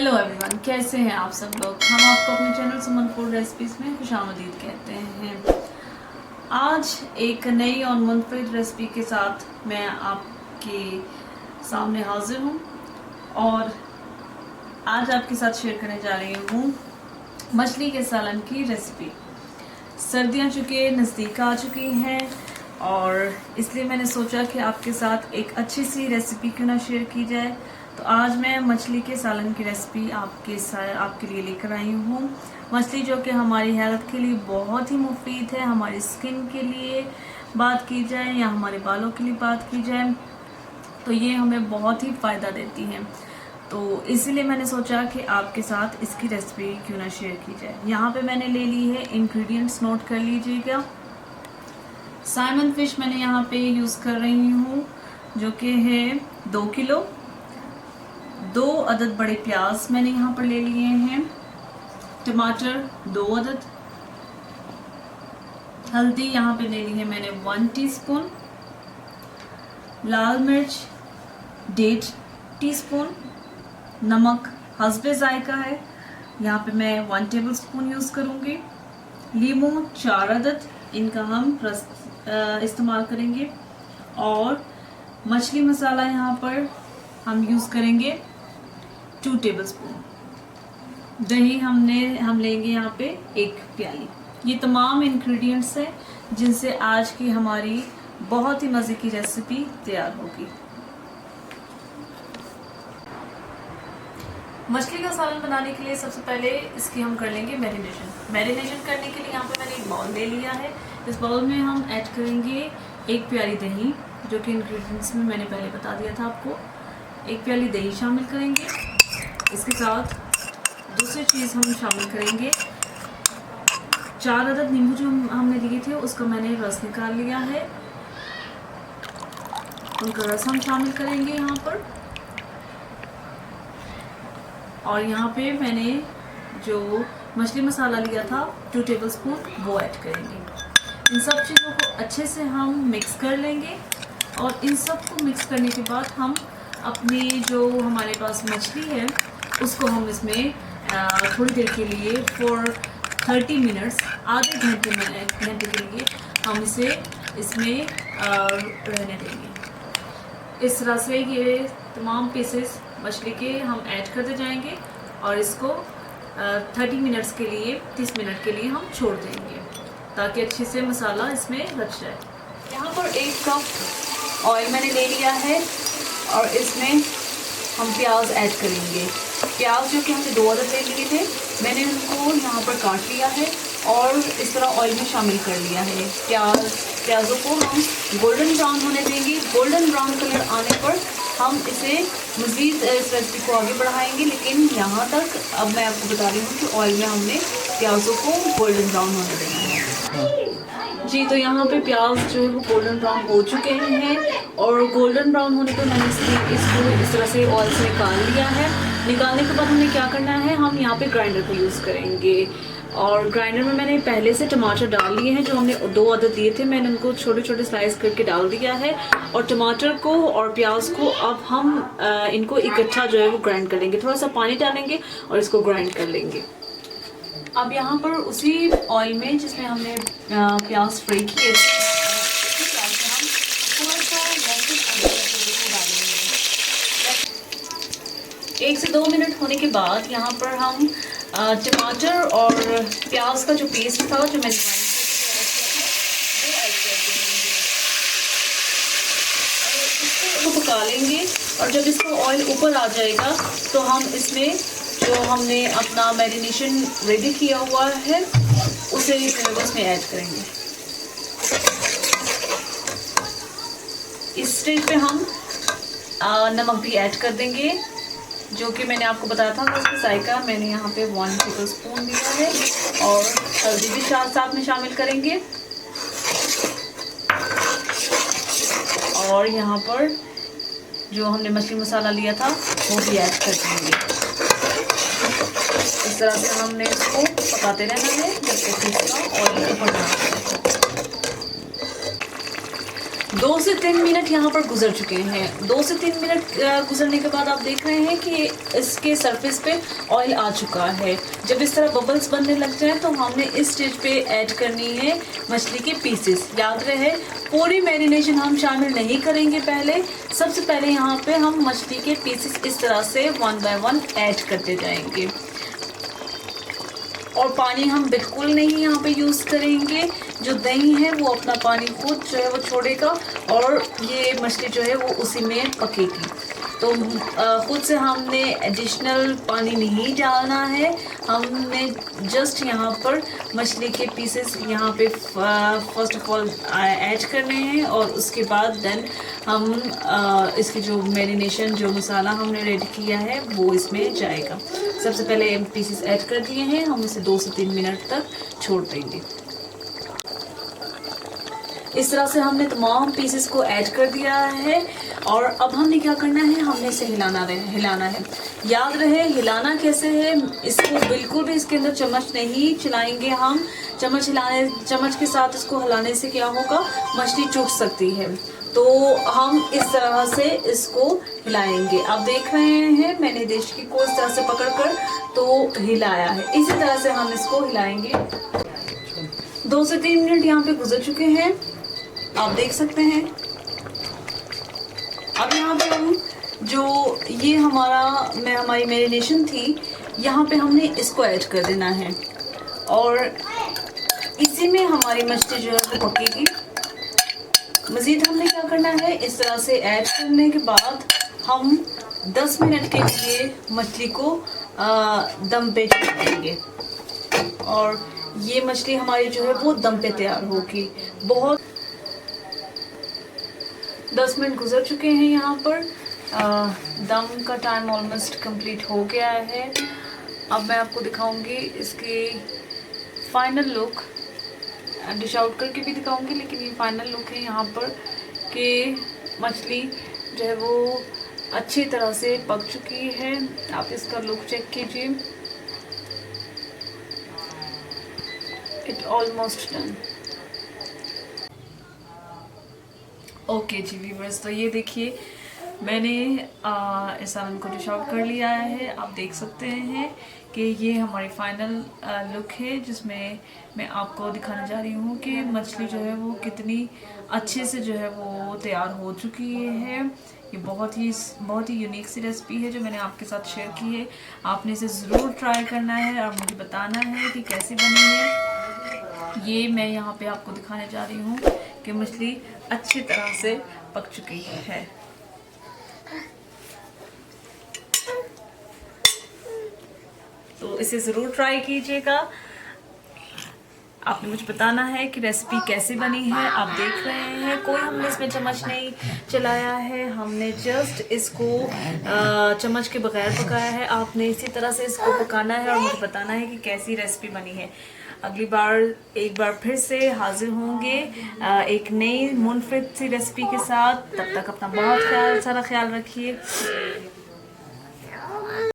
Hello everyone, कैसे हैं आप सब लोग। हम आपको अपने चैनल सुमन फूड रेसिपीज़ में खुशामदीद कहते हैं। आज एक नई और मुनफरिद रेसिपी के साथ मैं आपके सामने हाजिर हूँ और आज आपके साथ शेयर करने जा रही हूँ मछली के सालन की रेसिपी। सर्दियाँ चुके नज़दीक आ चुकी हैं और इसलिए मैंने सोचा कि आपके साथ एक अच्छी सी रेसिपी क्यों ना शेयर की जाए। तो आज मैं मछली के सालन की रेसिपी आपके लिए लेकर आई हूँ। मछली जो कि हमारी हेल्थ के लिए बहुत ही मुफीद है। हमारी स्किन के लिए बात की जाए या हमारे बालों के लिए बात की जाए तो ये हमें बहुत ही फ़ायदा देती हैं। तो इसीलिए मैंने सोचा कि आपके साथ इसकी रेसिपी क्यों ना शेयर की जाए। यहाँ पे मैंने ले ली है, इंग्रेडिएंट्स नोट कर लीजिएगा। साइमन फिश मैंने यहाँ पे यूज़ कर रही हूँ जो कि है 2 किलो। 2 अदद बड़े प्याज मैंने यहाँ पर ले लिए हैं। टमाटर 2 अदद। हल्दी यहाँ पे ले ली है मैंने 1 टीस्पून। लाल मिर्च 1.5 टीस्पून। नमक हस्बे जायका है, यहाँ पे मैं 1 टेबल स्पून यूज़ करूँगी। लीमू 4 अदद, इनका हम रस इस्तेमाल करेंगे। और मछली मसाला यहाँ पर हम यूज़ करेंगे 2 टेबल स्पून। दही हम लेंगे यहाँ पे 1 प्याली। ये तमाम इंग्रेडिएंट्स हैं जिनसे आज की हमारी बहुत ही मज़े की रेसिपी तैयार होगी। मछली का सालन बनाने के लिए सबसे पहले इसकी हम कर लेंगे मैरिनेशन करने के लिए यहाँ पे मैंने एक बाउल ले लिया है। इस बाउल में हम ऐड करेंगे 1 प्याली दही, जो कि इंग्रेडिएंट्स में मैंने पहले बता दिया था आपको। 1 प्याली दही शामिल करेंगे। इसके साथ दूसरी चीज़ हम शामिल करेंगे 4 अदद नींबू जो हमने लिए थे उसका मैंने रस निकाल लिया है, उनका रस हम शामिल करेंगे यहाँ पर। और यहाँ पे मैंने जो मछली मसाला लिया था 2 टेबल स्पून वो ऐड करेंगे। इन सब चीज़ों को अच्छे से हम मिक्स कर लेंगे और इन सब को मिक्स करने के बाद हम अपनी जो हमारे पास मछली है उसको हम इसमें थोड़ी देर के लिए फॉर 30 मिनट्स, आधे घंटे के लिए हम इसे इसमें रहने देंगे। इस तरह से ये तमाम पीसेस मछली के हम ऐड करते जाएंगे और इसको 30 मिनट्स के लिए 30 मिनट के लिए हम छोड़ देंगे ताकि अच्छे से मसाला इसमें रच जाए। यहाँ पर 1 कप ऑयल मैंने ले लिया है और इसमें हम प्याज ऐड करेंगे। प्याज जो कि हमने 2 अदद ले लिए थे, मैंने उनको यहाँ पर काट लिया है और इस तरह ऑयल में शामिल कर लिया है। प्याज़ों को हम गोल्डन ब्राउन होने देंगे। गोल्डन ब्राउन कलर आने पर हम इसे मज़ीद इस रेसिपी को आगे बढ़ाएंगे, लेकिन यहाँ तक अब मैं आपको बता रही हूँ कि ऑयल में हमने प्याज़ों को गोल्डन ब्राउन होने देना है। जी, तो यहाँ पे प्याज जो है वो गोल्डन ब्राउन हो चुके हैं और गोल्डन ब्राउन होने पर मैंने इसको इस तरह से ऑयल से निकाल लिया है। निकालने के बाद हमें क्या करना है, हम यहाँ पे ग्राइंडर को यूज़ करेंगे। और ग्राइंडर में मैंने पहले से टमाटर डाल लिए हैं, जो हमने 2 अदद दिए थे, मैंने उनको छोटे छोटे स्लाइस करके डाल दिया है। और टमाटर को और प्याज को अब हम इनको इकट्ठा जो है वो ग्राइंड कर लेंगे। थोड़ा सा पानी डालेंगे और इसको ग्राइंड कर लेंगे। अब यहाँ पर उसी ऑयल में जिसमें हमने प्याज फ्राई किए थे, उसी प्याज में हम थोड़ा सा डालेंगे। 1 से 2 मिनट होने के बाद यहाँ पर हम टमाटर और प्याज का जो पेस्ट था जो मैंने ग्राइंड करके वो ऐड कर देंगे और इसको पका लेंगे। और जब इसका ऑयल ऊपर आ जाएगा तो हम इसमें जो हमने अपना मैरिनेशन रेडी किया हुआ है उसे इसमें ऐड करेंगे। इस स्टेज पे हम नमक भी ऐड कर देंगे, जो कि मैंने आपको बताया था उसका जायका मैंने यहाँ पे 1 टेबल स्पून दिया है। और हल्दी भी साथ में शामिल करेंगे और यहाँ पर जो हमने मछली मसाला लिया था वो भी ऐड कर देंगे। इस तरह से हमने इसको पकाते रहना है जब तक इसका ऑयल ऊपर ना आए। 2 से 3 मिनट यहाँ पर गुजर चुके हैं। 2 से 3 मिनट गुजरने के बाद आप देख रहे हैं कि इसके सरफेस पे ऑयल आ चुका है। जब इस तरह बबल्स बनने लग जाए तो हमने इस स्टेज पे ऐड करनी है मछली के पीसेस। याद रहे पूरी मैरिनेशन हम शामिल नहीं करेंगे पहले। सबसे पहले यहाँ पे हम मछली के पीसेस इस तरह से 1 बाय 1 ऐड करते जाएंगे और पानी हम बिल्कुल नहीं यहाँ पे यूज़ करेंगे। जो दही है वो अपना पानी खुद जो है वो छोड़ेगा और ये मछली जो है वो उसी में पकेगी। तो खुद से हमने एडिशनल पानी नहीं डालना है। हमने जस्ट यहाँ पर मछली के पीसेस यहाँ पे फर्स्ट ऑफ ऑल ऐड करने हैं और उसके बाद देन हम इसकी जो मैरिनेशन जो मसाला हमने रेडी किया है वो इसमें जाएगा। सबसे पहले पीसेस ऐड कर दिए हैं, हम इसे 2 से 3 मिनट तक छोड़ देंगे। इस तरह से हमने तमाम पीसेस को ऐड कर दिया है और अब हमने क्या करना है, हमने इसे हिलाना है। याद रहे हिलाना कैसे है, इसको बिल्कुल भी इसके अंदर चम्मच नहीं चलाएंगे हम। चम्मच के साथ इसको हिलाने से क्या होगा, मछली चुट सकती है। तो हम इस तरह से इसको हिलाएंगे। आप देख रहे हैं मैंने देशी को इस तरह से पकड़कर तो हिलाया है। इसी तरह से हम इसको हिलाएंगे। 2 से 3 मिनट यहाँ पे गुजर चुके हैं, आप देख सकते हैं। अब यहाँ पे हम जो ये हमारी मैरिनेशन थी, यहाँ पे हमने इसको ऐड कर देना है और इसी में हमारी मछली जो है वो पकेगी। मज़ीद हमने क्या करना है, इस तरह से ऐड करने के बाद हम 10 मिनट के लिए मछली को दम पे छोड़ेंगे और ये मछली हमारी जो है वो दम पे तैयार होगी। 10 मिनट गुजर चुके हैं यहाँ पर। दम का टाइम ऑलमोस्ट कंप्लीट हो गया है। अब मैं आपको दिखाऊंगी इसकी फाइनल लुक, डिश आउट करके भी दिखाऊंगी, लेकिन ये फाइनल लुक है यहाँ पर कि मछली जो है वो अच्छी तरह से पक चुकी है। आप इसका लुक चेक कीजिए, it almost done. Okay ji viewers, तो ये देखिए मैंने इस सालन को डिश आउट कर लिया है। आप देख सकते हैं कि ये हमारी फाइनल लुक है, जिसमें मैं आपको दिखाने जा रही हूँ कि मछली जो है वो कितनी अच्छे से जो है वो तैयार हो चुकी है। ये बहुत ही यूनिक सी रेसिपी है जो मैंने आपके साथ शेयर की है। आपने इसे ज़रूर ट्राई करना है और मुझे बताना है कि कैसी बनी है। ये मैं यहाँ पे आपको दिखाने जा रही हूँ कि मछली अच्छी तरह से पक चुकी है। तो इसे ज़रूर ट्राई कीजिएगा। आपने मुझे बताना है कि रेसिपी कैसी बनी है। आप देख रहे हैं कोई हमने इसमें चम्मच नहीं चलाया है, हमने जस्ट इसको चम्मच के बगैर पकाया है। आपने इसी तरह से इसको पकाना है और मुझे बताना है कि कैसी रेसिपी बनी है। अगली बार एक बार फिर से हाजिर होंगे एक नई मुनफरिद सी रेसिपी के साथ। तब तक अपना बहुत सारा ख्याल रखिए।